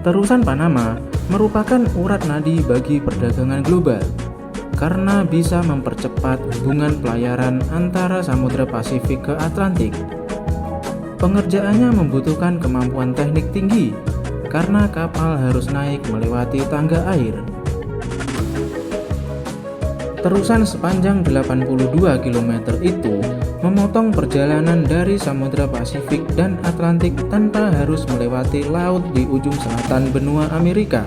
Terusan Panama merupakan urat nadi bagi perdagangan global karena bisa mempercepat hubungan pelayaran antara Samudra Pasifik ke Atlantik. Pengerjaannya membutuhkan kemampuan teknik tinggi karena kapal harus naik melewati tangga air. Terusan sepanjang 82 km itu memotong perjalanan dari Samudra Pasifik dan Atlantik tanpa harus melewati laut di ujung selatan benua Amerika.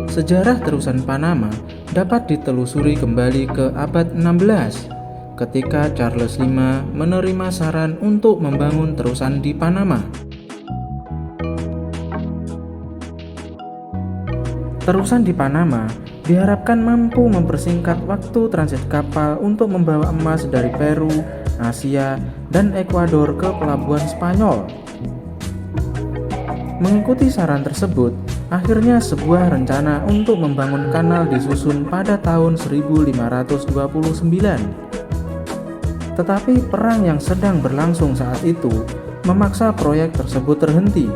Sejarah terusan Panama dapat ditelusuri kembali ke abad 16 ketika Charles V menerima saran untuk membangun terusan di Panama. Terusan di Panama diharapkan mampu mempersingkat waktu transit kapal untuk membawa emas dari Peru, Asia, dan Ekuador ke pelabuhan Spanyol. Mengikuti saran tersebut, akhirnya sebuah rencana untuk membangun kanal disusun pada tahun 1529. Tetapi perang yang sedang berlangsung saat itu memaksa proyek tersebut terhenti.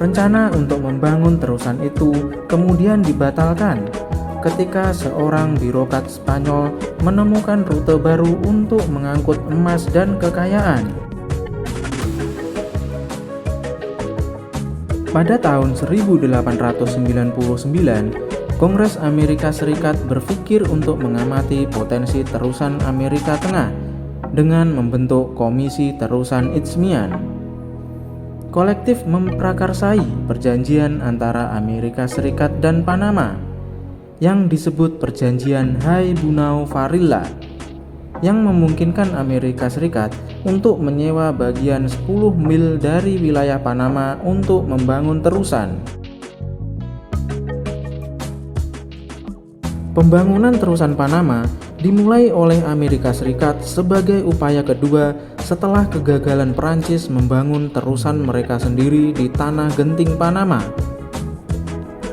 Rencana untuk membangun terusan itu kemudian dibatalkan ketika seorang birokrat Spanyol menemukan rute baru untuk mengangkut emas dan kekayaan. Pada tahun 1899, Kongres Amerika Serikat berpikir untuk mengamati potensi terusan Amerika Tengah dengan membentuk Komisi Terusan Isthmian. Kolektif memprakarsai perjanjian antara Amerika Serikat dan Panama yang disebut Perjanjian Haibunau-Varilla, yang memungkinkan Amerika Serikat untuk menyewa bagian 10 mil dari wilayah Panama untuk membangun terusan. Pembangunan terusan Panama dimulai oleh Amerika Serikat sebagai upaya kedua setelah kegagalan Perancis membangun terusan mereka sendiri di Tanah Genting Panama.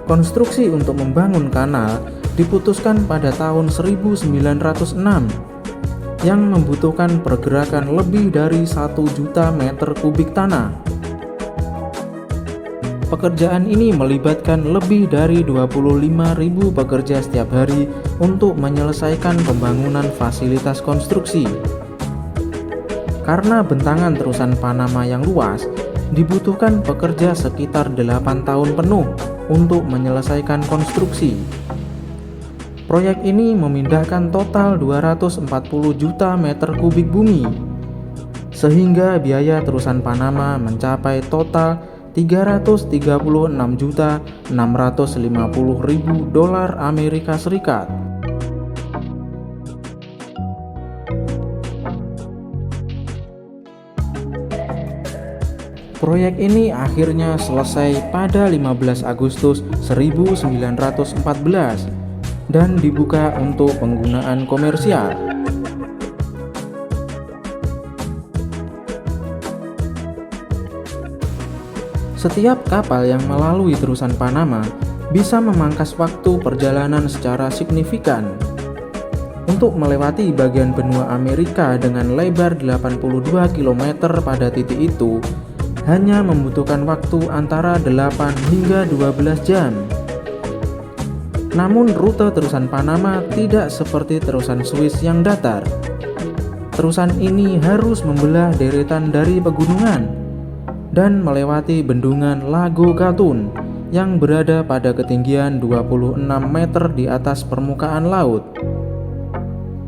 Konstruksi untuk membangun kanal diputuskan pada tahun 1906 yang membutuhkan pergerakan lebih dari 1 juta meter kubik tanah. Pekerjaan ini melibatkan lebih dari 25.000 pekerja setiap hari untuk menyelesaikan pembangunan fasilitas konstruksi. Karena bentangan terusan Panama yang luas, dibutuhkan pekerja sekitar 8 tahun penuh untuk menyelesaikan konstruksi. Proyek ini memindahkan total 240 juta meter kubik bumi, sehingga biaya terusan Panama mencapai total $336.650.000 Amerika Serikat. Proyek ini akhirnya selesai pada 15 Agustus 1914 dan dibuka untuk penggunaan komersial. Setiap kapal yang melalui terusan Panama bisa memangkas waktu perjalanan secara signifikan. Untuk melewati bagian benua Amerika dengan lebar 82 km pada titik itu, hanya membutuhkan waktu antara 8 hingga 12 jam. Namun rute terusan Panama tidak seperti terusan Swiss yang datar. Terusan ini harus membelah deretan dari pegunungan dan melewati bendungan Lago Gatun yang berada pada ketinggian 26 meter di atas permukaan laut.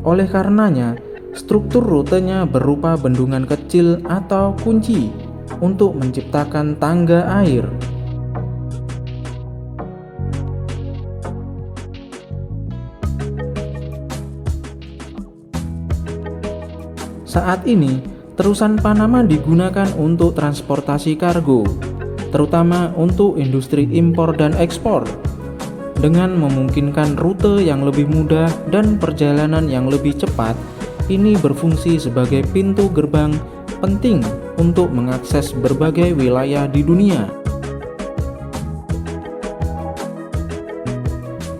Oleh karenanya, struktur rutenya berupa bendungan kecil atau kunci untuk menciptakan tangga air. Saat ini, terusan Panama digunakan untuk transportasi kargo, terutama untuk industri impor dan ekspor, dengan memungkinkan rute yang lebih mudah dan perjalanan yang lebih cepat. Ini berfungsi sebagai pintu gerbang penting untuk mengakses berbagai wilayah di dunia.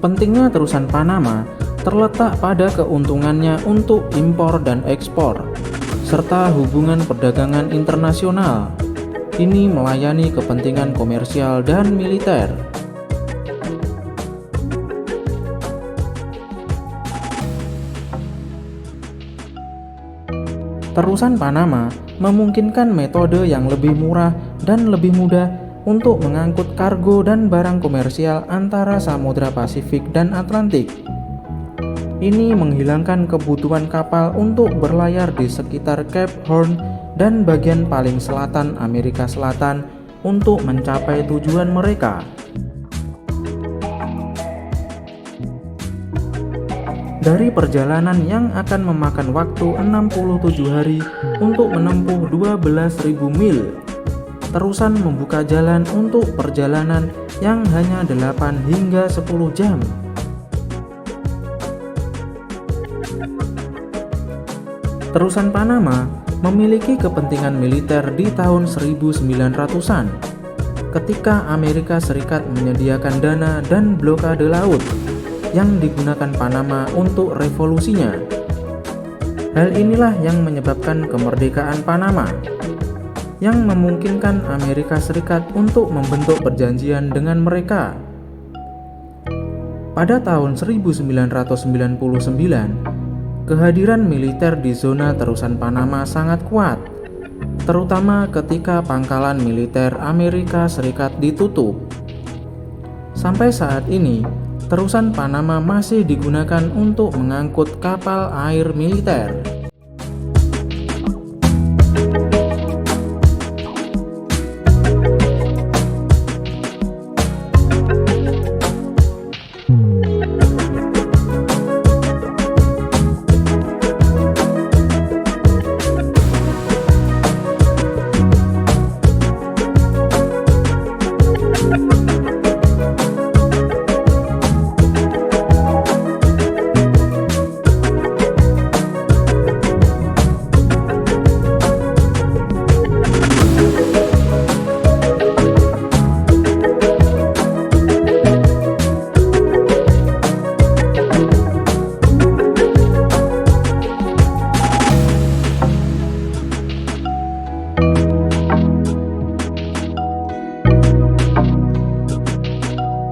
Pentingnya terusan Panama terletak pada keuntungannya untuk impor dan ekspor, serta hubungan perdagangan internasional. kini melayani kepentingan komersial dan militer. Terusan Panama memungkinkan metode yang lebih murah dan lebih mudah untuk mengangkut kargo dan barang komersial antara Samudra Pasifik dan Atlantik. Ini menghilangkan kebutuhan kapal untuk berlayar di sekitar Cape Horn dan bagian paling selatan Amerika Selatan untuk mencapai tujuan mereka. Dari perjalanan yang akan memakan waktu 67 hari untuk menempuh 12.000 mil, terusan membuka jalan untuk perjalanan yang hanya 8 hingga 10 jam. Terusan Panama memiliki kepentingan militer di tahun 1900-an, ketika Amerika Serikat menyediakan dana dan blokade laut yang digunakan Panama untuk revolusinya. Hal inilah yang menyebabkan kemerdekaan Panama, yang memungkinkan Amerika Serikat untuk membentuk perjanjian dengan mereka. Pada tahun 1999, kehadiran militer di zona terusan Panama sangat kuat, terutama ketika pangkalan militer Amerika Serikat ditutup. Sampai saat ini, terusan Panama masih digunakan untuk mengangkut kapal air militer.